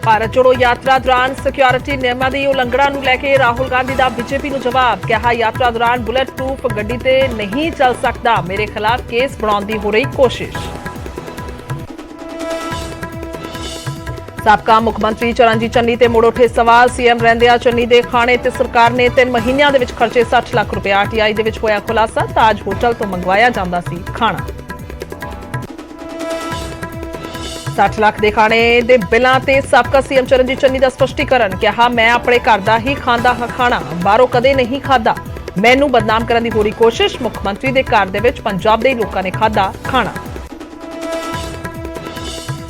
ਭਾਰਤ ਜੋੜੋ ਯਾਤਰਾ ਦੌਰਾਨ ਸਿਕਿਉਰਿਟੀ ਨਿਯਮਾਂ ਦੀ ਉਲੰਘਣਾ ਨੂੰ ਲੈ ਕੇ ਰਾਹੁਲ ਗਾਂਧੀ ਦਾ ਬੀਜੇਪੀ ਨੂੰ ਜਵਾਬ। ਕਿਹਾ ਯਾਤਰਾ ਦੌਰਾਨ ਬੁਲੇਟ ਪ੍ਰੂਫ ਗੱਡੀ ਤੇ ਨਹੀਂ ਚੱਲ ਸਕਦਾ, ਮੇਰੇ ਖਿਲਾਫ ਕੇਸ ਬਣਾਉਣ ਦੀ ਹੋ ਰਹੀ ਕੋਸ਼ਿਸ਼। ਸਾਬਕਾ ਮੁੱਖ ਮੰਤਰੀ ਚਰਨਜੀਤ ਚੰਨੀ ਤੇ ਮੁੜ ਉੱਠੇ ਸਵਾਲ। ਸੀਐਮ ਰਹਿੰਦਿਆਂ ਚੰਨੀ ਦੇ ਖਾਣੇ ਤੇ ਸਰਕਾਰ ਨੇ 3 ਮਹੀਨਿਆਂ ਦੇ ਵਿੱਚ ਖਰਚੇ 60 ਲੱਖ ਰੁਪਏ। ਆਰਟੀਆਈ ਦੇ ਵਿੱਚ ਹੋਇਆ ਖੁਲਾਸਾ, ਤਾਜ ਹੋਟਲ ਤੋਂ ਮੰਗਵਾਇਆ ਜਾਂਦਾ ਸੀ ਖਾਣਾ। 60 ਲੱਖ ਦੇ ਖਾਣੇ ਦੇ ਬਿੱਲਾਂ ਤੇ ਸਾਬਕਾ ਸੀਐਮ ਚਰਨਜੀਤ ਚੰਨੀ ਦਾ ਸਪਸ਼ਟੀਕਰਨ। ਕਿਹਾ ਮੈਂ ਆਪਣੇ ਘਰ ਦਾ ਹੀ ਖਾਂਦਾ ਹਾਂ ਖਾਣਾ, ਬਾਹਰੋਂ ਕਦੇ ਨਹੀਂ ਖਾਦਾ। ਮੈਨੂੰ ਬਦਨਾਮ ਕਰਨ ਦੀ ਹੋ ਰਹੀ ਕੋਸ਼ਿਸ਼। ਮੁੱਖ ਮੰਤਰੀ ਦੇ ਘਰ ਦੇ ਵਿੱਚ ਪੰਜਾਬ ਦੇ ਲੋਕਾਂ ਨੇ ਖਾਦਾ ਖਾਣਾ।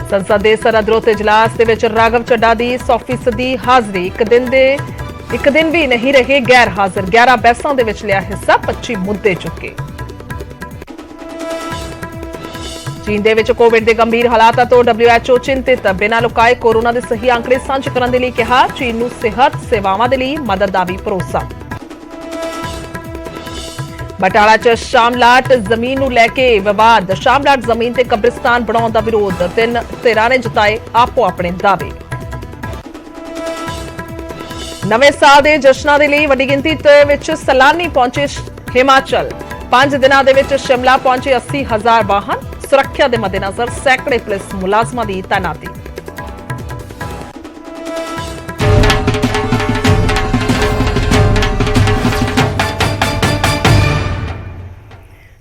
ਸੰਸਦ ਦੇ ਸਰਹੱਦ ਰੋਡ ਇਜਲਾਸ ਦੇ ਵਿੱਚ ਰਾਘਵ ਚੱਡਾ ਦੀ 100% ਹਾਜ਼ਰੀ। ਇੱਕ ਦਿਨ ਵੀ ਨਹੀਂ ਰਹੇ ਗੈਰ ਹਾਜ਼ਰ। 11 ਬਹਿਸਾਂ ਦੇ ਵਿੱਚ ਲਿਆ ਹਿੱਸਾ, 25 ਮੁੱਦੇ ਚੁੱਕੇ। ਚੀਨ ਦੇ ਵਿੱਚ ਕੋਵਿਡ ਦੇ ਗੰਭੀਰ ਹਾਲਾਤਾਂ ਤੋਂ WHO ਚਿੰਤਿਤ। ਬਿਨਾਂ ਲੁਕਾਏ ਕੋਰੋਨਾ ਦੇ ਸਹੀ ਅੰਕੜੇ ਸਾਂਝੇ ਕਰਨ ਦੇ ਲਈ ਕਿਹਾ। ਚੀਨ ਨੂੰ ਸਿਹਤ ਸੇਵਾਵਾਂ ਦੇ ਲਈ ਮਦਦ ਦਾ ਵੀ ਭਰੋਸਾ। ਬਟਾਲਾ 'ਚ ਸ਼ਾਮਲਾਟ ਜ਼ਮੀਨ ਨੂੰ ਲੈ ਕੇ ਵਿਵਾਦ। ਸ਼ਾਮਲਾਟ ਜ਼ਮੀਨ ਤੇ ਕਬਰਿਸਤਾਨ ਬਣਾਉਣ ਦਾ ਵਿਰੋਧ। 3 ਧਿਰਾਂ ਨੇ ਜਤਾਏ ਆਪੋ ਆਪਣੇ ਦਾਅਵੇ। ਨਵੇਂ ਸਾਲ ਦੇ ਜਸ਼ਨਾਂ ਦੇ ਲਈ ਵੱਡੀ ਗਿਣਤੀ ਵਿੱਚ ਸੈਲਾਨੀ ਪਹੁੰਚੇ ਹਿਮਾਚਲ। 5 ਦਿਨਾਂ ਦੇ ਵਿੱਚ ਸ਼ਿਮਲਾ ਪਹੁੰਚੇ 80,000 ਵਾਹਨ। ਸੁਰੱਖਿਆ ਦੇ ਮੱਦੇਨਜ਼ਰ ਸੈਂਕੜੇ ਪੁਲਿਸ ਮੁਲਾਜ਼ਮਾਂ ਦੀ ਤਾਇਨਾਤੀ।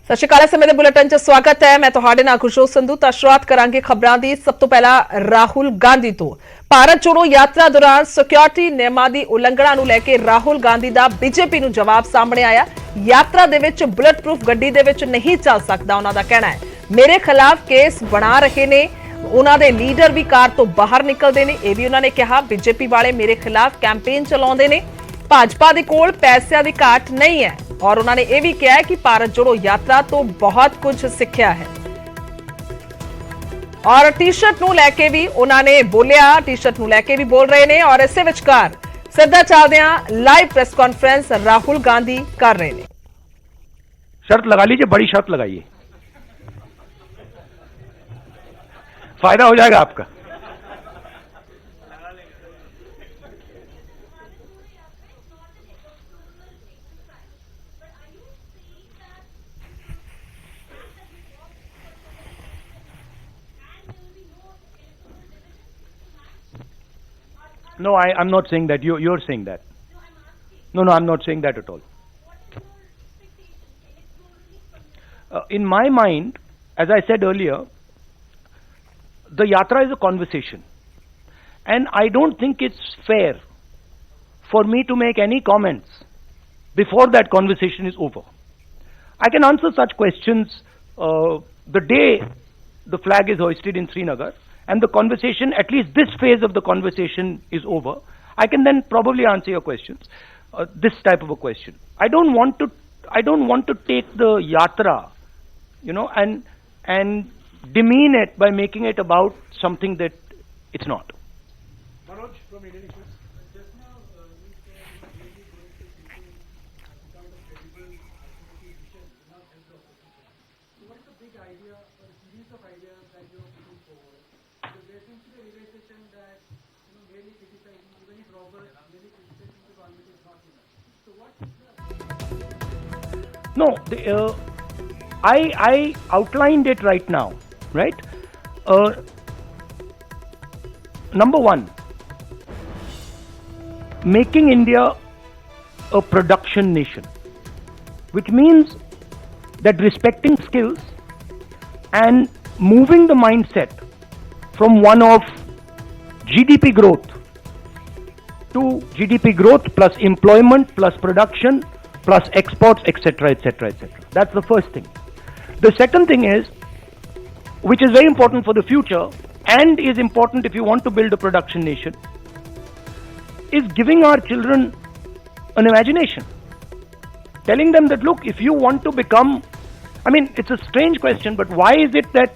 ਸਤਿ ਸ਼੍ਰੀ ਅਕਾਲ। ਸਮੇਂ ਦੇ ਬੁਲੇਟਿਨ 'ਚ ਸਵਾਗਤ ਹੈ। ਮੈਂ ਤੁਹਾਡੇ ਨਾਲ ਖੁਸ਼ਬੂ ਸੰਧੂ। ਤਾਂ ਸ਼ੁਰੂਆਤ ਕਰਾਂਗੇ ਖਬਰਾਂ ਦੀ। ਸਭ ਤੋਂ ਪਹਿਲਾਂ ਰਾਹੁਲ ਗਾਂਧੀ ਤੋਂ। ਭਾਰਤ ਜੋੜੋ ਯਾਤਰਾ ਦੌਰਾਨ ਸਿਕਿਉਰਿਟੀ ਨਿਯਮਾਂ ਦੀ ਉਲੰਘਣਾ ਨੂੰ ਲੈ ਕੇ ਰਾਹੁਲ ਗਾਂਧੀ ਦਾ ਬੀਜੇਪੀ ਨੂੰ ਜਵਾਬ ਸਾਹਮਣੇ ਆਇਆ। ਯਾਤਰਾ ਦੇ ਵਿੱਚ ਬੁਲੇਟ ਪ੍ਰੂਫ ਗੱਡੀ ਦੇ ਵਿੱਚ ਨਹੀਂ ਚੱਲ ਸਕਦਾ, ਉਹਨਾਂ ਦਾ ਕਹਿਣਾ ਹੈ। ਮੇਰੇ ਖਿਲਾਫ ਕੇਸ ਬਣਾ ਰਹੇ ਨੇ, ਉਹਨਾਂ ਦੇ ਲੀਡਰ ਵੀ ਕਾਰ ਤੋਂ ਬਾਹਰ ਨਿਕਲਦੇ ਨੇ, ਇਹ ਵੀ ਉਹਨਾਂ ਨੇ ਕਿਹਾ। ਬੀਜੇਪੀ ਵਾਲੇ ਮੇਰੇ ਖਿਲਾਫ ਕੈਂਪੇਨ ਚਲਾਉਂਦੇ ਨੇ। ਭਾਜਪਾ ਦੇ ਕੋਲ ਪੈਸਿਆਂ ਦੀ ਘਾਟ ਨਹੀਂ ਹੈ। ਔਰ ਉਹਨਾਂ ਨੇ ਇਹ ਵੀ ਕਿਹਾ ਕਿ ਭਾਰਤ ਜੋੜੋ ਯਾਤਰਾ ਤੋਂ ਬਹੁਤ ਕੁਝ ਸਿੱਖਿਆ ਹੈ। ਔਰ ਟੀ-ਸ਼ਰਟ ਨੂੰ ਲੈ ਕੇ ਵੀ ਉਹਨਾਂ ਨੇ ਬੋਲਿਆ, ਟੀ-ਸ਼ਰਟ ਨੂੰ ਲੈ ਕੇ ਵੀ ਬੋਲ ਰਹੇ ਨੇ। ਔਰ ਇਸੇ ਵਿਚਕਾਰ ਸਿੱਧਾ ਚੱਲਦੇ ਹਾਂ, live press conference Rahul Gandhi कर रहे हैं। शर्त लगा लीजिए, बड़ी शर्त लगाइए, फायदा हो जाएगा आपका। No, I'm not saying that. You're saying that. No, I'm not saying that at all. In my mind, as I said earlier, the yatra is a conversation. And I don't think it's fair for me to make any comments before that conversation is over. I can answer such questions the day the flag is hoisted in Srinagar, and the conversation, at least this phase of the conversation, is over. I can then probably answer your questions. This type of a question. I don't want to take the yatra, and demean it by making it about something that it's not. Manoj from Indian Express. Just now, you said you really going to thinking some kind of credible alternative vision, not help the opposition. So what is the big idea or a series of ideas that you are putting forward? Because there seems to be a realization that merely criticizing, even if Robert, merely criticizing the government is not enough. So what is the... No, I outlined it right now, right? Number one, making India a production nation, which means that respecting skills and moving the mindset from one of GDP growth to GDP growth plus employment plus production plus exports, etc., etc., etc. That's the first thing. The second thing is, which is very important for the future and is important if you want to build a production nation, is giving our children an imagination. Telling them that, look, if you want to become, I mean, it's a strange question, but why is it that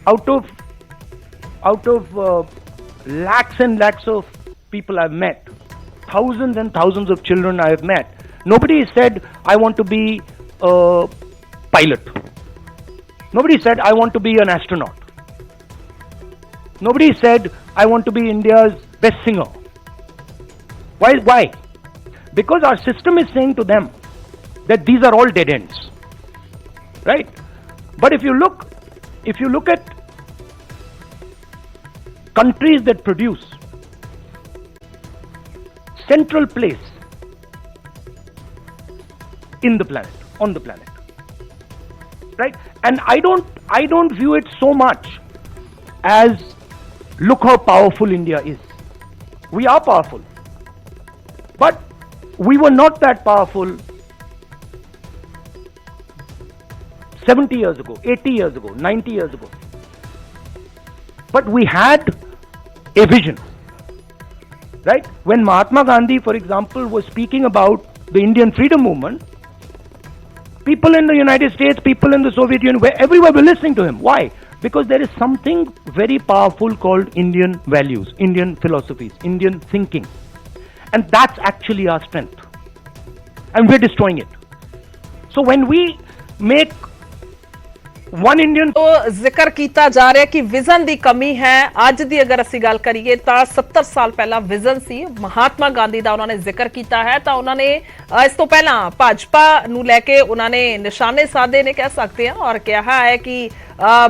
out of lakhs and lakhs of people I've met, thousands and thousands of children I have met, nobody said, I want to be a pilot. Nobody said, I want to be an astronaut. Nobody said, I want to be India's best singer. Why? Because our system is saying to them that these are all dead ends. Right? But if you look at countries that produce central place in the planet, on the planet, right? And I don't view it so much as look how powerful India is. We are powerful, but we were not that powerful 70 years ago, 80 years ago, 90 years ago. But we had a vision, right? When Mahatma Gandhi, for example, was speaking about the Indian freedom movement, people in the United States, people in the Soviet Union, everywhere were listening to him. Why? Because there is something very powerful called Indian values, Indian philosophies, Indian thinking. And that's actually our strength. And we're destroying it. So when we make one Indian तो ਜ਼ਿਕਰ ਕੀਤਾ ਜਾ ਰਿਹਾ ਕਿ vision ਦੀ ਕਮੀ ਹੈ। ਅੱਜ ਦੀ ਅਗਰ ਅਸੀਂ ਗੱਲ ਕਰੀਏ ਤਾਂ 70 ਸਾਲ ਪਹਿਲਾਂ ਵਿਜ਼ਨ ਸੀ ਮਹਾਤਮਾ ਗਾਂਧੀ ਦਾ, ਉਹਨਾਂ ਨੇ ਜ਼ਿਕਰ ਕੀਤਾ ਹੈ। ਤਾਂ ਉਹਨਾਂ ਨੇ ਇਸ ਤੋਂ ਪਹਿਲਾਂ ਭਾਜਪਾ ਨੂੰ ਲੈ ਕੇ ਉਹਨਾਂ ਨੇ ਨਿਸ਼ਾਨੇ ਸਾਧੇ ਨੇ ਕਹਿ ਸਕਦੇ ਹਾਂ, ਔਰ ਕਿਹਾ ਹੈ ਕਿ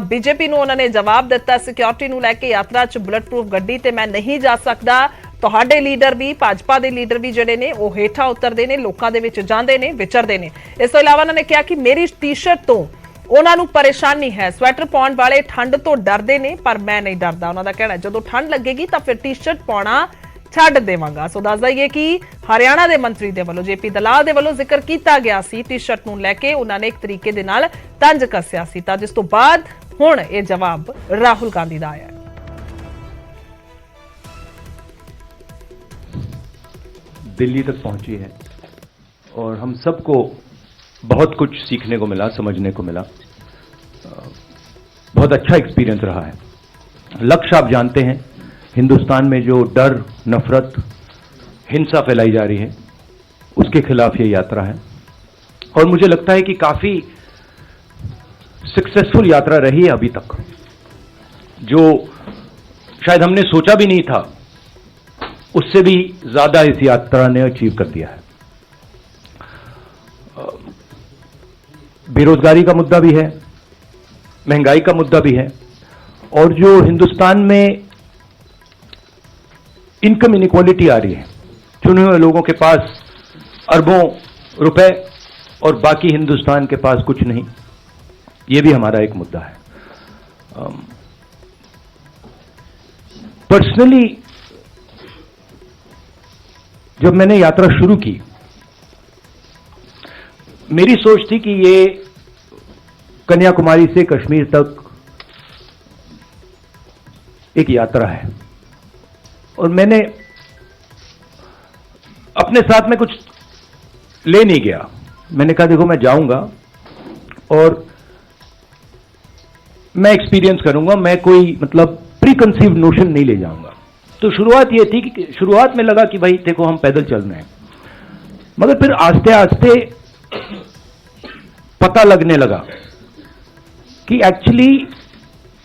ਬੀਜੇਪੀ ਨੂੰ ਉਹਨਾਂ ਨੇ ਜਵਾਬ ਦਿੱਤਾ ਸਿਕਿਉਰਿਟੀ ਨੂੰ ਲੈ ਕੇ, ਯਾਤਰਾ 'ਚ ਬੁਲਟ ਪ੍ਰੂਫ ਗੱਡੀ ਤੇ ਮੈਂ ਨਹੀਂ ਜਾ ਸਕਦਾ। ਤੁਹਾਡੇ ਲੀਡਰ ਵੀ, ਭਾਜਪਾ ਦੇ ਲੀਡਰ ਵੀ ਜਿਹੜੇ ਨੇ ਉਹ ਹੇਠਾਂ ਉਤਰਦੇ ਨੇ, ਲੋਕਾਂ ਦੇ ਵਿੱਚ ਜਾਂਦੇ ਨੇ, ਵਿਚਰਦੇ ਨੇ। ਇਸ ਤੋਂ ਇਲਾਵਾ ਉਹਨਾਂ ਨੇ ਕਿਹਾ ਕਿ ਮੇਰੀ ਟੀ-ਸ਼ਰਟ ਤੋਂ ਉਹਨਾਂ ਨੂੰ ਪਰੇਸ਼ਾਨੀ ਹੈ, ਸਵੈਟਰ ਪਾਉਣ ਵਾਲੇ ਠੰਡ ਤੋਂ ਡਰਦੇ ਨੇ ਪਰ ਮੈਂ ਨਹੀਂ ਡਰਦਾ। ਉਹਨਾਂ ਦਾ ਕਹਿਣਾ ਜਦੋਂ ਠੰਡ ਲੱਗੇਗੀ ਤਾਂ ਫਿਰ ਟੀ-ਸ਼ਰਟ ਪਾਉਣਾ ਛੱਡ ਦੇਵਾਂਗਾ। ਸੋ ਦੱਸ ਦਈਏ ਕਿ ਹਰਿਆਣਾ ਦੇ ਮੰਤਰੀ ਦੇ ਵੱਲੋਂ, ਜੇਪੀ ਦਲਾਲ ਦੇ ਵੱਲੋਂ ਜ਼ਿਕਰ ਕੀਤਾ ਗਿਆ ਸੀ ਟੀ-ਸ਼ਰਟ ਨੂੰ ਲੈ ਕੇ, ਉਹਨਾਂ ਨੇ ਇੱਕ ਤਰੀਕੇ ਦੇ ਨਾਲ ਤੰਜ ਕੱਸਿਆ ਸੀ, ਤਾਂ ਜਿਸ ਤੋਂ ਬਾਅਦ ਹੁਣ ਇਹ ਜਵਾਬ ਰਾਹੁਲ ਗਾਂਧੀ ਦਾ ਆਇਆ। दिल्ली तक पहुंची है और हम सबको बहुत कुछ सीखने को मिला, समझने को मिला। बहुत अच्छा एक्सपीरियंस रहा है। लक्ष्य आप जानते हैं, हिंदुस्तान में जो डर, नफरत, हिंसा फैलाई जा रही है, उसके खिलाफ ये यात्रा है। और मुझे लगता है कि काफी सक्सेसफुल यात्रा रही है अभी तक, जो शायद हमने सोचा भी नहीं था, उससे भी ज्यादा इस यात्रा ने अचीव कर दिया है। बेरोजगारी का मुद्दा भी है, महंगाई का मुद्दा भी है, और जो हिंदुस्तान में इनकम इनइक्वालिटी आ रही है, चुने हुए लोगों के पास अरबों रुपए और बाकी हिंदुस्तान के पास कुछ नहीं, ये भी हमारा एक मुद्दा है। पर्सनली जब मैंने यात्रा शुरू की, मेरी सोच थी कि ये कन्याकुमारी से कश्मीर तक एक यात्रा है, और मैंने अपने साथ में कुछ ले नहीं गया। मैंने कहा देखो मैं जाऊंगा और मैं एक्सपीरियंस करूंगा, मैं कोई मतलब प्री कंसीव नोशन नहीं ले जाऊंगा। तो शुरुआत ये थी कि शुरुआत में लगा कि भाई देखो हम पैदल चल रहे हैं, मगर फिर आस्ते आस्ते पता लगने लगा कि एक्चुअली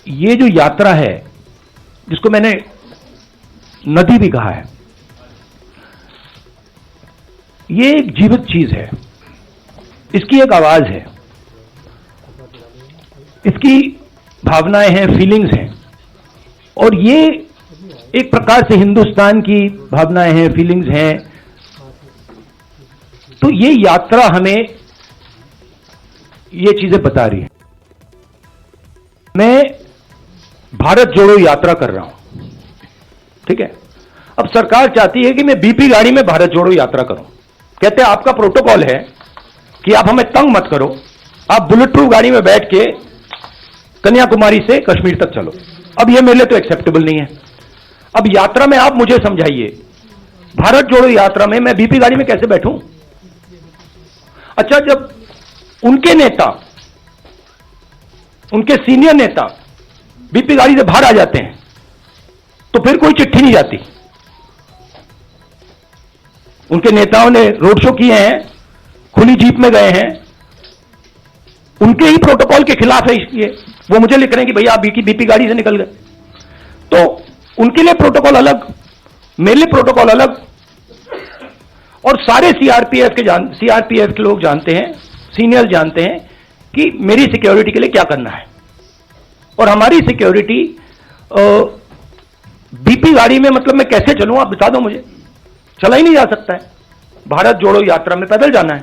ये जो यात्रा है, जिसको मैंने नदी भी कहा है, ये एक जीवित चीज है, इसकी एक आवाज है, इसकी भावनाएं हैं, फीलिंग्स हैं, और ये एक प्रकार से हिंदुस्तान की भावनाएं हैं, फीलिंग्स हैं। तो ये यात्रा हमें ये चीजें बता रही है। मैं भारत जोड़ो यात्रा कर रहा हूं, ठीक है। अब सरकार चाहती है कि मैं बीपी गाड़ी में भारत जोड़ो यात्रा करूं। कहते हैं आपका प्रोटोकॉल है कि आप हमें तंग मत करो, आप बुलेट प्रूफ गाड़ी में बैठ के कन्याकुमारी से कश्मीर तक चलो। अब यह मेरे लिए तो एक्सेप्टेबल नहीं है। अब यात्रा में आप मुझे समझाइए, भारत जोड़ो यात्रा में मैं बीपी गाड़ी में कैसे बैठूं? अच्छा, जब उनके नेता, उनके सीनियर नेता बीपी गाड़ी से बाहर आ जाते हैं, तो फिर कोई चिट्ठी नहीं जाती। उनके नेताओं ने रोड शो किए हैं, खुली जीप में गए हैं, उनके ही प्रोटोकॉल के खिलाफ है, इसलिए वो मुझे लिख रहे हैं कि भैया आप बीपी गाड़ी से निकल गए। तो उनके लिए प्रोटोकॉल अलग, मेरे लिए प्रोटोकॉल अलग। और सारे सीआरपीएफ के लोग जानते हैं, सीनियर जानते हैं कि मेरी सिक्योरिटी के लिए क्या करना है। और हमारी सिक्योरिटी बीपी गाड़ी में, मतलब मैं कैसे चलूं आप बता दो मुझे, चला ही नहीं जा सकता है। भारत जोड़ो यात्रा में पैदल जाना है,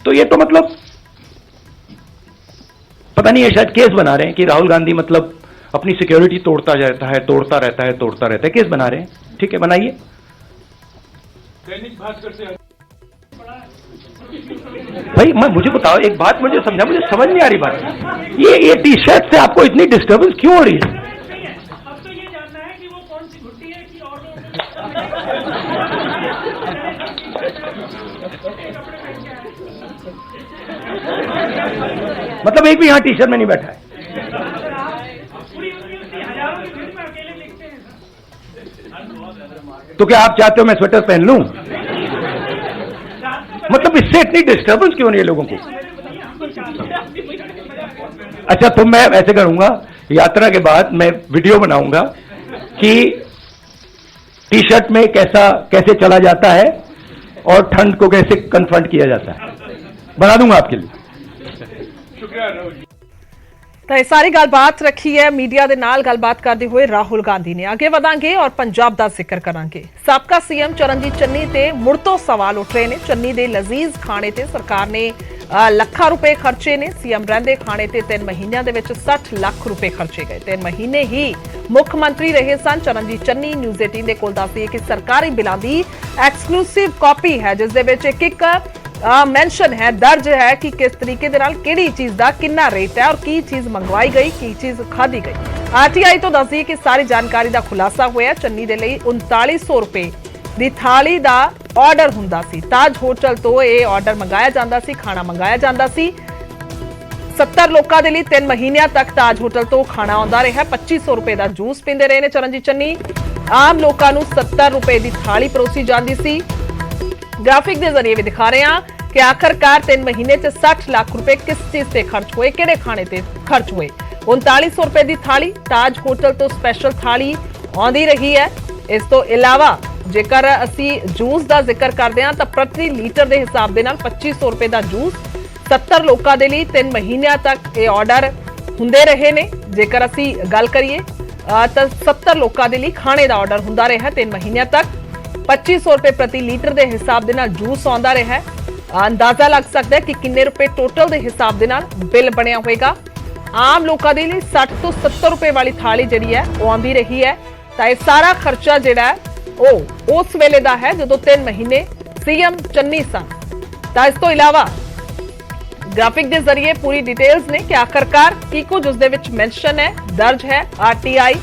तो ये तो मतलब पता नहीं है, शायद केस बना रहे हैं कि राहुल गांधी मतलब अपनी सिक्योरिटी तोड़ता रहता है, केस बना रहे हैं। ठीक है, बनाइए। दैनिक भास्कर से भाई मुझे बताओ एक बात, मुझे समझा, मुझे समझ नहीं आ रही बात, ये टी शर्ट से आपको इतनी डिस्टर्बेंस क्यों हो रही है? अब तो ये जानना है कि वो कौन सी घुट्टी है कि और मतलब एक भी यहां टी शर्ट में नहीं बैठा है। पूरी हजारों की भीड़ में अकेले लिखते हैं सर। तो क्या आप चाहते हो मैं स्वेटर पहन लूं? मतलब इससे इतनी डिस्टर्बेंस क्यों नहीं है लोगों को? अच्छा, तो मैं ऐसे करूंगा, यात्रा के बाद मैं वीडियो बनाऊंगा कि टी शर्ट में कैसे चला जाता है और ठंड को कैसे कन्फ्रंट किया जाता है, बना दूंगा आपके लिए। शुक्रिया राहुल जी। ਤਾਂ ਇਹ ਸਾਰੀ ਗੱਲਬਾਤ ਰੱਖੀ ਹੈ ਮੀਡੀਆ ਦੇ ਨਾਲ ਗੱਲਬਾਤ ਕਰਦੇ ਹੋਏ ਰਾਹੁਲ ਗਾਂਧੀ ਨੇ। ਅੱਗੇ ਵਧਾਂਗੇ ਔਰ ਪੰਜਾਬ ਦਾ ਜ਼ਿਕਰ ਕਰਾਂਗੇ। ਸਾਬਕਾ ਸੀਐਮ ਚਰਨਜੀਤ ਚੰਨੀ ਤੇ ਮੁੜ ਤੋਂ ਸਵਾਲ ਉੱਠ ਰਹੇ ਨੇ। ਚੰਨੀ ਦੇ ਲਜ਼ੀਜ਼ ਖਾਣੇ ਤੇ ਸਰਕਾਰ ਨੇ ਲੱਖਾਂ ਰੁਪਏ ਖਰਚੇ ਨੇ। ਸੀਐਮ ਰਹਿੰਦੇ ਖਾਣੇ ਤੇ 3 ਮਹੀਨਿਆਂ ਦੇ ਵਿੱਚ 60 ਲੱਖ ਰੁਪਏ ਖਰਚੇ ਗਏ। 3 ਮਹੀਨੇ ਹੀ ਮੁੱਖ ਮੰਤਰੀ ਰਹੇ ਸਨ ਚਰਨਜੀਤ ਚੰਨੀ। ਨਿਊਜ਼ 18 ਦੇ ਕੋਲ ਦੱਸਦੀ ਹੈ ਕਿ ਸਰਕਾਰੀ ਬਿੱਲਾਂ ਦੀ ਐਕਸਕਲੂਸਿਵ ਕਾਪੀ ਹੈ ਜਿਸ ਦੇ ਵਿੱਚ ਇੱਕ ਮੈਂਸ਼ਨ ਹੈ, ਦਰਜ ਹੈ ਕਿ ਕਿਸ ਤਰੀਕੇ ਦੇ ਨਾਲ ਕਿਹੜੀ ਚੀਜ਼ ਦਾ ਕਿੰਨਾ ਰੇਟ ਹੈ ਔਰ ਕੀ ਚੀਜ਼ ਮੰਗਵਾਈ ਗਈ, ਕੀ ਚੀਜ਼ ਖਾਧੀ ਗਈ। ਆਰਟੀਆਈ ਤੋਂ ਦੱਸਦੀ ਹੈ ਕਿ ਸਾਰੀ ਜਾਣਕਾਰੀ ਦਾ ਖੁਲਾਸਾ ਹੋਇਆ। ਚੰਨੀ ਦੇ ਲਈ 3900 ਰੁਪਏ ਦੀ ਥਾਲੀ ਦਾ ਆਰਡਰ ਹੁੰਦਾ ਸੀ। ਤਾਜ ਹੋਟਲ ਤੋਂ ਇਹ ਆਰਡਰ ਮੰਗਾਇਆ ਜਾਂਦਾ ਸੀ, ਖਾਣਾ ਮੰਗਾਇਆ ਜਾਂਦਾ ਸੀ। 70 ਲੋਕਾਂ ਦੇ ਲਈ 3 ਮਹੀਨਿਆਂ ਤੱਕ ਤਾਜ ਹੋਟਲ ਤੋਂ ਖਾਣਾ ਆਉਂਦਾ ਰਿਹਾ। 2500 ਰੁਪਏ ਦਾ ਜੂਸ ਪੀਂਦੇ ਰਹੇ ਨੇ ਚਰਨਜੀਤ ਚੰਨੀ। ਆਮ ਲੋਕਾਂ ਨੂੰ 70 ਰੁਪਏ ਦੀ ਥਾਲੀ ਪਰੋਸੀ ਜਾਂਦੀ ਸੀ। ग्राफिक के जरिए भी दिखा रहे हैं कि आखिरकार 3 महीने से 60 लाख रुपए किस चीज से खर्च हुए, किहड़े खाने ते खर्च हुए। 3900 रुपए की थाली ताज होटल तो स्पैशल थाली आउंदी रही है। इस तो इलावा जेकर असी जूस का जिक्र करते हैं तो प्रति लीटर के हिसाब के 2500 रुपए का जूस 70 लोगों के लिए 3 महीनों तक ये ऑर्डर हुंदे रहे ने। जेकर असी गल करिए तो 70 लोगों के लिए खाने का ऑर्डर हुंदा रहा 3 महीनों तक। 2500 रुपए प्रति लीटर के हिसाब के जूस आंदा रहा है। अंदाजा लग सकता है कि किन्ने रुपए टोटल के हिसाब के बिल बनया होगा। आम लोगों के लिए 60 तो 70 रुपए वाली थाली जी है वो आंदी रही है। तो यह सारा खर्चा जोड़ा है वो उस वेले का है जो 3 महीने सीएम चन्नी सन। तो इस तो इलावा ग्राफिक के जरिए पूरी डिटेल्स ने कि आखिरकार की कुछ उसदे विच मेंशन है, दर्ज है। आरटीआई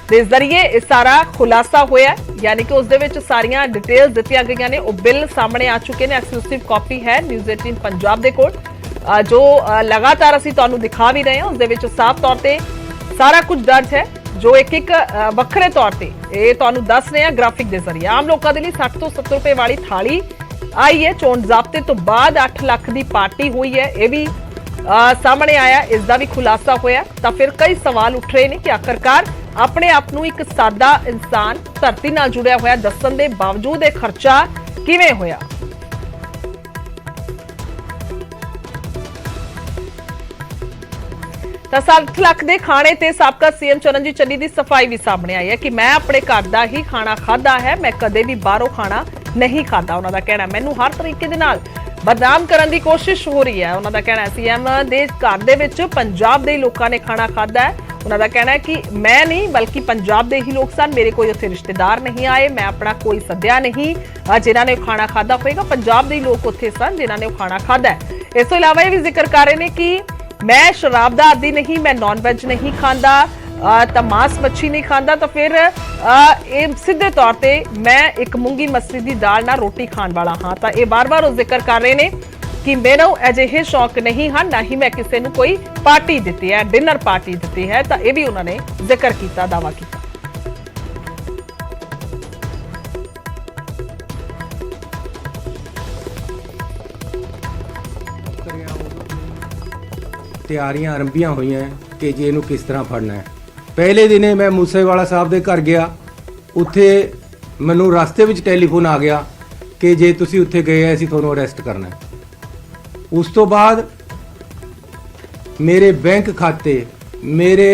के जरिए इस सारा खुलासा होया, यानी कि उसदे विच सारियां डिटेल्स दित्तियां गईयां ने। वो बिल सामने आ चुके हैं। एक्सक्लूसिव कॉपी है न्यूज़ 18 पंजाब दे कोल जो लगातार असीं तुहानूं दिखा भी रहे हैं। उसदे विच साफ तौर पे सारा कुछ दर्ज है जो एक वक्रे तौर पे ये तुहानूं दस रहे हैं ग्राफिक के जरिए। आम लोगों के लिए 60 तो 70 रुपए वाली थाली आई है। चोण जाब्ते तो बाद 8 लाख की पार्टी हुई है, यह भी सामने आया, इसका भी खुलासा होया। तो फिर कई सवाल उठ रहे हैं कि आखिरकार अपने आप नूं एक सादा इंसान धरती नाल जुड़िया होया दस्सण दे बावजूद ये खर्चा किवें होया। तो 60 लाख के खाने ते साबका सीएम चरणजीत चन्नी की सफाई भी सामने आई है कि मैं अपने घर का ही खाना खाधा है, मैं कदे भी बाहरों खाना नहीं खाता। उन्होंने कहना मैनू हर तरीके दे नाल बदनाम करने की कोशिश हो रही है। उन्होंने कहना सीएम दे घर दे विच पंजाब दे लोकां ने खाना खाधा है। उन्होंने कहना है कि मैं नहीं बल्कि पंजाब दे ही लोग सन, मेरे कोई उत्थे रिश्तेदार नहीं आए, मैं अपना कोई सद्या नहीं जिन्हां ने खाना खाधा होगा। पंजाब दे लोग उत्थे सन जिन्हां ने खाना खाधा है। इस तो इलावा ये भी जिक्र कर रहे हैं कि मैं शराब दा आदी नहीं, मैं नॉन वैज नहीं खाता, तो मांस मच्छी नहीं खाता, तो फिर सीधे तौर पर मैं एक मूंगी मसरी की दाल ना रोटी खाने वाला हाँ। तो ये बार बार जिक्र कर रहे हैं कि मेरे अजिहे शौक नहीं हैं, ना ही मैं किसी को कोई पार्टी दी है, डिनर पार्टी दी है। तो यह भी उन्होंने जिक्र किया, दावा किया। ਤਿਆਰੀਆਂ ਆਰੰਭੀਆਂ ਹੋਈਆਂ ਕਿ ਜੇ ਇਹਨੂੰ ਕਿਸ ਤਰ੍ਹਾਂ ਫੜਨਾ ਹੈ। ਪਹਿਲੇ ਦਿਨੇ ਮੈਂ ਮੂਸੇਵਾਲਾ ਸਾਹਿਬ ਦੇ ਘਰ ਗਿਆ। ਉੱਥੇ ਮੈਨੂੰ ਰਸਤੇ ਵਿੱਚ ਟੈਲੀਫੋਨ ਆ ਗਿਆ ਕਿ ਜੇ ਤੁਸੀਂ ਉੱਥੇ ਗਏ ਆ ਅਸੀਂ ਤੁਹਾਨੂੰ ਅਰੈਸਟ ਕਰਨਾ ਹੈ। ਉਸ ਤੋਂ ਬਾਅਦ ਮੇਰੇ बैंक खाते, मेरे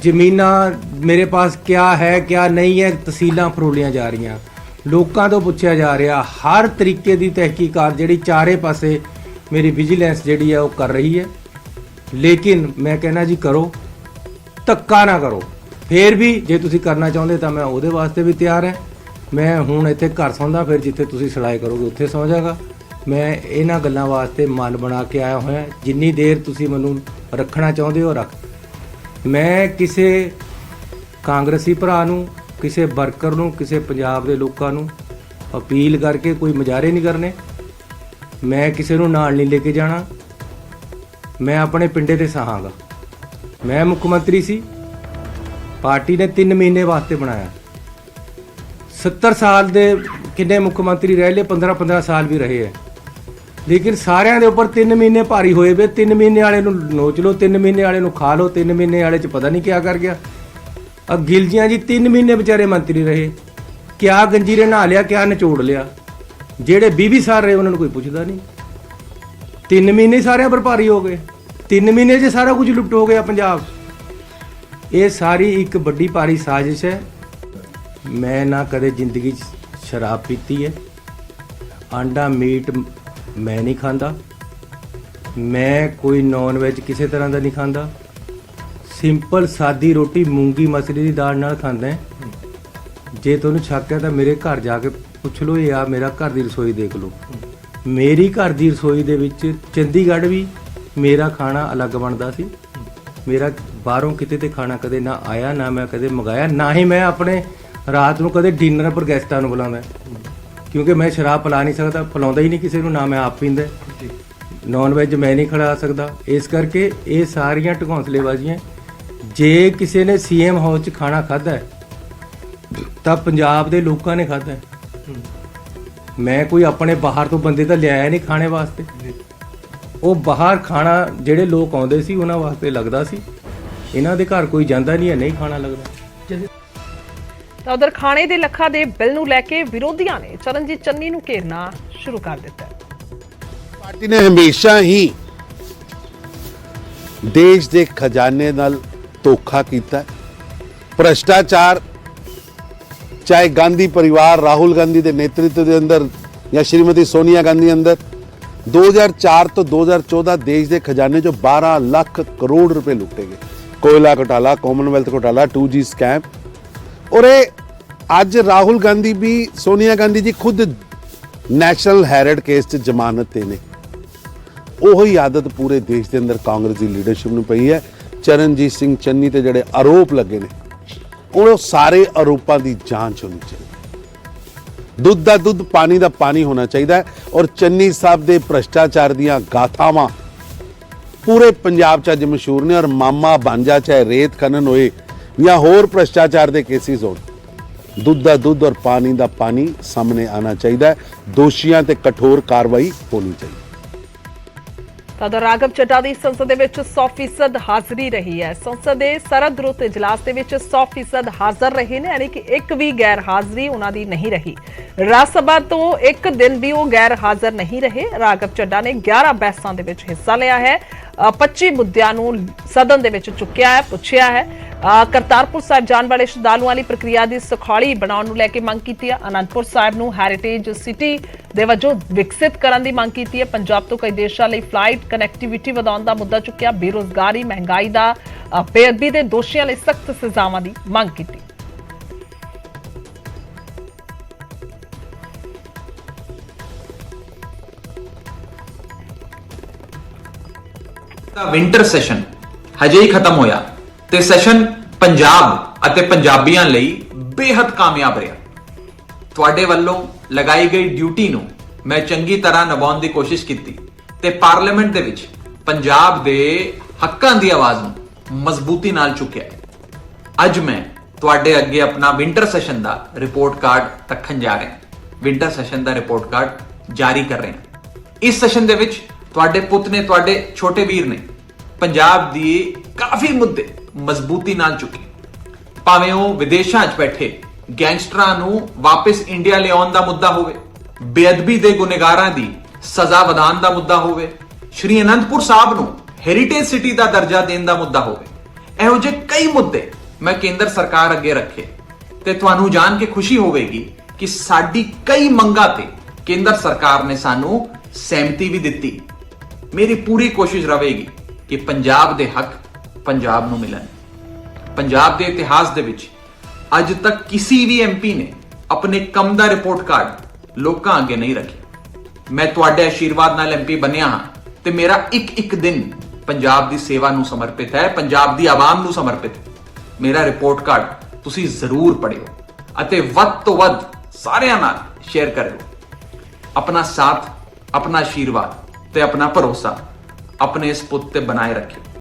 ਜ਼ਮੀਨਾਂ, ਮੇਰੇ ਪਾਸ क्या है क्या नहीं है, ਤਹਿਸੀਲਾਂ ਫਰੋਲੀਆਂ ਜਾ ਰਹੀਆਂ, ਲੋਕਾਂ ਤੋਂ ਪੁੱਛਿਆ ਜਾ ਰਿਹਾ। ਹਰ ਤਰੀਕੇ ਦੀ ਤਹਿਕੀਕਾਤ ਜਿਹੜੀ ਚਾਰੇ ਪਾਸੇ ਮੇਰੀ ਵਿਜੀਲੈਂਸ ਜਿਹੜੀ ਹੈ ਉਹ ਕਰ ਰਹੀ ਹੈ। ਲੇਕਿਨ ਮੈਂ ਕਹਿਣਾ ਜੀ ਕਰੋ, ਧੱਕਾ ਨਾ ਕਰੋ। ਫੇਰ ਵੀ ਜੇ ਤੁਸੀਂ ਕਰਨਾ ਚਾਹੁੰਦੇ ਤਾਂ ਮੈਂ ਉਹਦੇ ਵਾਸਤੇ ਵੀ ਤਿਆਰ ਹਾਂ। ਮੈਂ ਹੁਣ ਇੱਥੇ ਘਰ ਸੌਂਦਾ, ਫਿਰ ਜਿੱਥੇ ਤੁਸੀਂ ਸੜਾਈ ਕਰੋਗੇ ਉੱਥੇ ਸੌਂ ਜਾਗਾ। ਮੈਂ ਇਹਨਾਂ ਗੱਲਾਂ ਵਾਸਤੇ ਮਨ ਬਣਾ ਕੇ ਆਇਆ ਹੋਇਆ। ਜਿੰਨੀ ਦੇਰ ਤੁਸੀਂ ਮੈਨੂੰ ਰੱਖਣਾ ਚਾਹੁੰਦੇ ਹੋ ਰੱਖ। ਮੈਂ ਕਿਸੇ ਕਾਂਗਰਸੀ ਭਰਾ ਨੂੰ, ਕਿਸੇ ਵਰਕਰ ਨੂੰ, ਕਿਸੇ ਪੰਜਾਬ ਦੇ ਲੋਕਾਂ ਨੂੰ ਅਪੀਲ ਕਰਕੇ ਕੋਈ ਮੁਜ਼ਾਹਰੇ ਨਹੀਂ ਕਰਨੇ। ਮੈਂ ਕਿਸੇ ਨੂੰ ਨਾਲ ਨਹੀਂ ਲੈ ਕੇ ਜਾਣਾ। ਮੈਂ ਆਪਣੇ ਪਿੰਡੇ ਤੇ ਸਹਾਂਗਾ। ਮੈਂ ਮੁੱਖ ਮੰਤਰੀ ਸੀ, ਪਾਰਟੀ ਨੇ 3 ਮਹੀਨੇ ਵਾਸਤੇ ਬਣਾਇਆ। 70 ਸਾਲ ਦੇ ਕਿੰਨੇ ਮੁੱਖ ਮੰਤਰੀ ਰਹਿ ਲਏ, 15-15 ਸਾਲ ਵੀ ਰਹੇ ਹੈ। ਲੇਕਿਨ ਸਾਰਿਆਂ ਦੇ ਉੱਪਰ 3 ਮਹੀਨੇ ਭਾਰੀ ਹੋਏ ਵੇ। 3 ਮਹੀਨੇ ਵਾਲੇ ਨੂੰ ਨੋਚ ਲਓ, 3 ਮਹੀਨੇ ਵਾਲੇ ਨੂੰ ਖਾ ਲਓ, 3 ਮਹੀਨੇ ਵਾਲੇ 'ਚ ਪਤਾ ਨਹੀਂ ਕਿਆ ਕਰ ਗਿਆ। अब गिलजियां जी 3 महीने बेचारे मंत्री रहे, क्या गंजीरे नहा लिया, क्या निचोड़ लिया। जेड़े 20 साल रहे उन्होंने कोई पूछता नहीं। 3 महीने सारे पर भारी हो गए। 3 महीने से सारा कुछ लुप्त हो गया पंजाब। ये सारी एक बड़ी भारी साजिश है। मैं ना कदे जिंदगी शराब पीती है, आंडा मीट मैं नहीं खाता, मैं कोई नॉन वेज किसी तरह का नहीं खाता। ਸਿੰਪਲ ਸਾਦੀ ਰੋਟੀ ਮੂੰਗੀ ਮਸਰੀ ਦੀ ਦਾਲ ਨਾਲ ਖਾਂਦਾ ਹੈ। ਜੇ ਤੁਹਾਨੂੰ ਸ਼ੱਕ ਹੈ ਤਾਂ ਮੇਰੇ ਘਰ ਜਾ ਕੇ ਪੁੱਛ ਲਓ ਜਾਂ ਮੇਰਾ ਘਰ ਦੀ ਰਸੋਈ ਦੇਖ ਲਓ। ਮੇਰੀ ਘਰ ਦੀ ਰਸੋਈ ਦੇ ਵਿੱਚ ਚੰਡੀਗੜ੍ਹ ਵੀ ਮੇਰਾ ਖਾਣਾ ਅਲੱਗ ਬਣਦਾ ਸੀ। ਮੇਰਾ ਬਾਹਰੋਂ ਕਿਤੇ ਤੇ ਖਾਣਾ ਕਦੇ ਨਾ ਆਇਆ, ਨਾ ਮੈਂ ਕਦੇ ਮੰਗਾਇਆ, ਨਾ ਹੀ ਮੈਂ ਆਪਣੇ ਰਾਤ ਨੂੰ ਕਦੇ ਡਿਨਰ ਪਰ ਗੈਸਟਾਂ ਨੂੰ ਬੁਲਾਉਂਦਾ, ਕਿਉਂਕਿ ਮੈਂ ਸ਼ਰਾਬ ਪਿਲਾ ਨਹੀਂ ਸਕਦਾ, ਪਿਲਾਉਂਦਾ ਹੀ ਨਹੀਂ ਕਿਸੇ ਨੂੰ, ਨਾ ਮੈਂ ਆਪ ਪੀਂਦਾ। ਨੌਨ ਵੈਜ ਮੈਂ ਨਹੀਂ ਖਿਲਾ ਸਕਦਾ। ਇਸ ਕਰਕੇ ਇਹ ਸਾਰੀਆਂ ਢਕੌਂਸਲੇਬਾਜ਼ੀਆਂ। ਜੇ ਕਿਸੇ ਨੇ ਸੀਐਮ ਹਾਊਸ 'ਚ ਖਾਣਾ ਖਾਧਾ ਹੈ ਤਾਂ ਪੰਜਾਬ ਦੇ ਲੋਕਾਂ ਨੇ ਖਾਧਾ ਹੈ। ਮੈਂ ਕੋਈ ਆਪਣੇ ਬਾਹਰ ਤੋਂ ਬੰਦੇ ਤਾਂ ਲਿਆਇਆ ਨਹੀਂ ਖਾਣੇ ਵਾਸਤੇ। ਉਹ ਬਾਹਰ ਖਾਣਾ ਜਿਹੜੇ ਲੋਕ ਆਉਂਦੇ ਸੀ ਉਹਨਾਂ ਵਾਸਤੇ ਲੱਗਦਾ ਸੀ। ਇਹਨਾਂ ਦੇ ਘਰ ਕੋਈ ਜਾਂਦਾ ਨਹੀਂ ਹੈ, ਨਹੀਂ ਖਾਣਾ ਲੱਗਦਾ। ਤਾਂ ਉਧਰ ਖਾਣੇ ਦੇ ਲੱਖਾਂ ਦੇ ਬਿੱਲ ਨੂੰ ਲੈ ਕੇ ਵਿਰੋਧੀਆਂ ਨੇ ਚਰਨਜੀਤ ਚੰਨੀ ਨੂੰ ਘੇਰਨਾ ਸ਼ੁਰੂ ਕਰ ਦਿੱਤਾ ਹੈ। ਪਾਰਟੀ ਨੇ ਹਮੇਸ਼ਾ ਹੀ ਦੇਸ਼ ਦੇ ਖਜ਼ਾਨੇ ਨਾਲ ਧੋਖਾ ਕੀਤਾ। ਭ੍ਰਿਸ਼ਟਾਚਾਰ ਚਾਹੇ ਗਾਂਧੀ ਪਰਿਵਾਰ, ਰਾਹੁਲ ਗਾਂਧੀ ਦੇ ਨੇਤਰਤਵ ਦੇ ਅੰਦਰ ਜਾਂ ਸ਼੍ਰੀਮਤੀ ਸੋਨੀਆ ਗਾਂਧੀ ਅੰਦਰ 2004 ਤੋਂ 2014 ਦੇਸ਼ ਦੇ ਖਜ਼ਾਨੇ ਚੋਂ 12 ਲੱਖ ਕਰੋੜ ਰੁਪਏ ਲੁੱਟੇ ਗਏ। ਕੋਇਲਾ ਘੁਟਾਲਾ, ਕਾਮਨਵੈਲਥ ਘੁਟਾਲਾ, 2G ਸਕੈਮ। ਔਰ ਇਹ ਅੱਜ ਰਾਹੁਲ ਗਾਂਧੀ ਵੀ, ਸੋਨੀਆ ਗਾਂਧੀ ਜੀ ਖੁਦ ਨੈਸ਼ਨਲ ਹੈਰਡ ਕੇਸ 'ਚ ਜ਼ਮਾਨਤ ਤੇ ਨੇ। ਉਹੀ ਆਦਤ ਪੂਰੇ ਦੇਸ਼ ਦੇ ਅੰਦਰ ਕਾਂਗਰਸ ਦੀ ਲੀਡਰਸ਼ਿਪ ਨੂੰ ਪਈ ਹੈ। ਚਰਨਜੀਤ ਸਿੰਘ ਚੰਨੀ ਤੇ ਜਿਹੜੇ ਆਰੋਪ ਲੱਗੇ ਨੇ, ਉਹ ਸਾਰੇ ਆਰੋਪਾਂ ਦੀ ਜਾਂਚ ਹੋਣੀ ਚਾਹੀਦੀ। ਦੁੱਧ ਦਾ ਦੁੱਧ, ਪਾਣੀ ਦਾ ਪਾਣੀ ਹੋਣਾ ਚਾਹੀਦਾ ਹੈ। ਔਰ ਚੰਨੀ ਸਾਹਿਬ ਦੇ ਭ੍ਰਿਸ਼ਟਾਚਾਰ ਦੀਆਂ ਗਾਥਾਵਾਂ ਪੂਰੇ ਪੰਜਾਬ 'ਚ ਅੱਜ ਮਸ਼ਹੂਰ ਨੇ। ਔਰ ਮਾਮਾ ਬਾਂਝਾ ਚਾਹੇ ਰੇਤ ਖਨਨ ਹੋਏ ਜਾਂ ਹੋਰ ਭ੍ਰਿਸ਼ਟਾਚਾਰ ਦੇ ਕੇਸਿਸ ਹੋਣ, ਦੁੱਧ ਦਾ ਦੁੱਧ ਔਰ ਪਾਣੀ ਦਾ ਪਾਣੀ ਸਾਹਮਣੇ ਆਉਣਾ ਚਾਹੀਦਾ ਹੈ। ਦੋਸ਼ੀਆਂ ਤੇ ਕਠੋਰ ਕਾਰਵਾਈ ਹੋਣੀ ਚਾਹੀਦੀ। ਤਦ ਰਾਘਵ ਚੱਡਾ ਦੀ ਸੰਸਦ ਦੇ ਵਿੱਚ 100% ਹਾਜ਼ਰੀ ਰਹੀ ਹੈ। ਸੰਸਦ ਦੇ ਸਰਦ ਰੁੱਤ ਇਜਲਾਸ ਦੇ ਵਿੱਚ 100% ਹਾਜ਼ਰ ਰਹੇ ਨੇ, ਯਾਨੀ ਕਿ ਇੱਕ ਵੀ ਗੈਰ ਹਾਜ਼ਰੀ ਉਹਨਾਂ ਦੀ ਨਹੀਂ ਰਹੀ। ਰਾਜ ਸਭਾ ਤੋਂ ਇੱਕ ਦਿਨ ਵੀ ਉਹ ਗੈਰ ਹਾਜ਼ਰ ਨਹੀਂ ਰਹੇ। ਰਾਘਵ ਚੱਡਾ ਨੇ 11 ਬਹਿਸਾਂ ਦੇ ਵਿੱਚ ਹਿੱਸਾ ਲਿਆ ਹੈ। 25 ਮੁੱਦਿਆਂ ਨੂੰ ਸਦਨ ਦੇ ਵਿੱਚ ਚੁੱਕਿਆ ਹੈ, ਪੁੱਛਿਆ ਹੈ। ਕਰਤਾਰਪੁਰ ਸਾਹਿਬ ਜਾਣ ਵਾਲੇ ਸ਼ਰਧਾਲੂਆਂ ਲਈ ਪ੍ਰਕਿਰਿਆ ਦੀ ਸੁਖਾਲੀ ਬਣਾਉਣ ਨੂੰ ਲੈ ਕੇ ਮੰਗ ਕੀਤੀ ਹੈ। ਅਨੰਦਪੁਰ ਸਾਹਿਬ ਨੂੰ ਹੈਰੀਟੇਜ ਸਿਟੀ ਦੇ ਵਜੋਂ ਵਿਕਸਿਤ ਕਰਨ ਦੀ ਮੰਗ ਕੀਤੀ ਹੈ। ਪੰਜਾਬ ਤੋਂ ਕਈ ਦੇਸ਼ਾਂ ਲਈ ਫਲਾਈਟ ਕਨੈਕਟੀਵਿਟੀ ਵਧਾਉਣ ਦਾ ਮੁੱਦਾ ਚੁੱਕਿਆ। ਬੇਰੁਜ਼ਗਾਰੀ, ਮਹਿੰਗਾਈ ਦਾ ਬੇਅਦਬੀ ਦੇ ਦੋਸ਼ੀਆਂ ਲਈ ਸਖਤ ਸਜ਼ਾਵਾਂ ਦੀ ਮੰਗ ਕੀਤੀ। ਵਿੰਟਰ ਸੈਸ਼ਨ ਹਜੇ ਹੀ ਖਤਮ ਹੋਇਆ ਤੇ ਸੈਸ਼ਨ ਪੰਜਾਬ ਅਤੇ ਪੰਜਾਬੀਆਂ ਲਈ ਬੇहद ਕਾਮਯਾਬ ਰਿਹਾ। ਤੁਹਾਡੇ ਵੱਲੋਂ ਲਗਾਈ ਗਈ ਡਿਊਟੀ ਨੂੰ ਮੈਂ ਚੰਗੀ ਤਰ੍ਹਾਂ ਨਿਭਾਉਣ ਦੀ ਕੋਸ਼ਿਸ਼ ਕੀਤੀ ਤੇ ਪਾਰਲੀਮੈਂਟ ਦੇ ਵਿੱਚ ਪੰਜਾਬ ਦੇ ਹੱਕਾਂ ਦੀ ਆਵਾਜ਼ ਨੂੰ ਮਜ਼ਬੂਤੀ ਨਾਲ ਚੁੱਕਿਆ। ਅੱਜ ਮੈਂ ਤੁਹਾਡੇ ਅੱਗੇ ਆਪਣਾ ਵਿੰਟਰ ਸੈਸ਼ਨ ਦਾ ਰਿਪੋਰਟ ਕਾਰਡ ਰੱਖਣ ਜਾ ਰਿਹਾ। ਵਿੰਟਰ ਸੈਸ਼ਨ ਦਾ ਰਿਪੋਰਟ ਕਾਰਡ ਜਾਰੀ ਕਰ ਰਹੇ ਹਾਂ। ਇਸ ਸੈਸ਼ਨ ਦੇ ਵਿੱਚ ਤੁਹਾਡੇ ਪੁੱਤ ਨੇ, ਤੁਹਾਡੇ ਛੋਟੇ ਵੀਰ ਨੇ ਪੰਜਾਬ ਦੀ ਕਾਫੀ ਮੁੱਦੇ ਮਜ਼ਬੂਤੀ ਨਾਲ ਚੁੱਕੇ, ਭਾਵੇਂ ਉਹ ਵਿਦੇਸ਼ਾਂ 'ਚ ਬੈਠੇ ਗੈਂਗਸਟਰਾਂ ਨੂੰ ਵਾਪਸ ਇੰਡੀਆ ਲਿਆਉਣ ਦਾ ਮੁੱਦਾ ਹੋਵੇ, ਬੇਅਦਬੀ ਦੇ ਗੁਨੇਗਾਰਾਂ ਦੀ ਸਜ਼ਾ ਵਧਾਉਣ ਦਾ ਮੁੱਦਾ ਹੋਵੇ, ਸ਼੍ਰੀ ਅਨੰਦਪੁਰ ਸਾਹਿਬ ਨੂੰ ਹੈਰੀਟੇਜ ਸਿਟੀ ਦਾ ਦਰਜਾ ਦੇਣ ਦਾ ਮੁੱਦਾ ਹੋਵੇ। ਇਹੋ ਜਿਹੇ ਕਈ ਮੁੱਦੇ ਮੈਂ ਕੇਂਦਰ ਸਰਕਾਰ ਅੱਗੇ ਰੱਖੇ ਤੇ ਤੁਹਾਨੂੰ ਜਾਣ ਕੇ ਖੁਸ਼ੀ ਹੋਵੇਗੀ ਕਿ ਸਾਡੀ ਕਈ ਮੰਗਾਂ ਤੇ ਕੇਂਦਰ ਸਰਕਾਰ ਨੇ ਸਾਨੂੰ ਸਹਿਮਤੀ ਵੀ ਦਿੱਤੀ। ਮੇਰੀ ਪੂਰੀ ਕੋਸ਼ਿਸ਼ ਰਹੇਗੀ ਕਿ ਪੰਜਾਬ ਦੇ ਹੱਕ ਪੰਜਾਬ ਨੂੰ ਮਿਲਣ। ਪੰਜਾਬ ਦੇ ਇਤਿਹਾਸ ਦੇ ਵਿੱਚ ਅੱਜ ਤੱਕ ਕਿਸੇ ਵੀ ਐਮਪੀ ਨੇ ਆਪਣੇ ਕੰਮ ਦਾ ਰਿਪੋਰਟ ਕਾਰਡ ਲੋਕਾਂ ਅੱਗੇ ਨਹੀਂ ਰੱਖਿਆ। ਮੈਂ ਤੁਹਾਡੇ ਆਸ਼ੀਰਵਾਦ ਨਾਲ ਐਮਪੀ ਬਣਿਆ ਹਾਂ ਤੇ ਮੇਰਾ ਇੱਕ ਦਿਨ ਪੰਜਾਬ ਦੀ ਸੇਵਾ ਨੂੰ ਸਮਰਪਿਤ ਹੈ, ਪੰਜਾਬ ਦੀ ਆਵਾਮ ਨੂੰ ਸਮਰਪਿਤ ਹੈ। ਮੇਰਾ ਰਿਪੋਰਟ ਕਾਰਡ ਤੁਸੀਂ ਜ਼ਰੂਰ ਪੜ੍ਹਿਓ ਅਤੇ ਵੱਧ ਤੋਂ ਵੱਧ ਸਾਰਿਆਂ ਨਾਲ ਸ਼ੇਅਰ ਕਰਿਓ। ਆਪਣਾ ਸਾਥ, ਆਪਣਾ ਆਸ਼ੀਰਵਾਦ ਤੇ ਆਪਣਾ ਭਰੋਸਾ ਆਪਣੇ ਇਸ ਪੁੱਤ ਤੇ ਬਣਾਏ ਰੱਖਿਓ।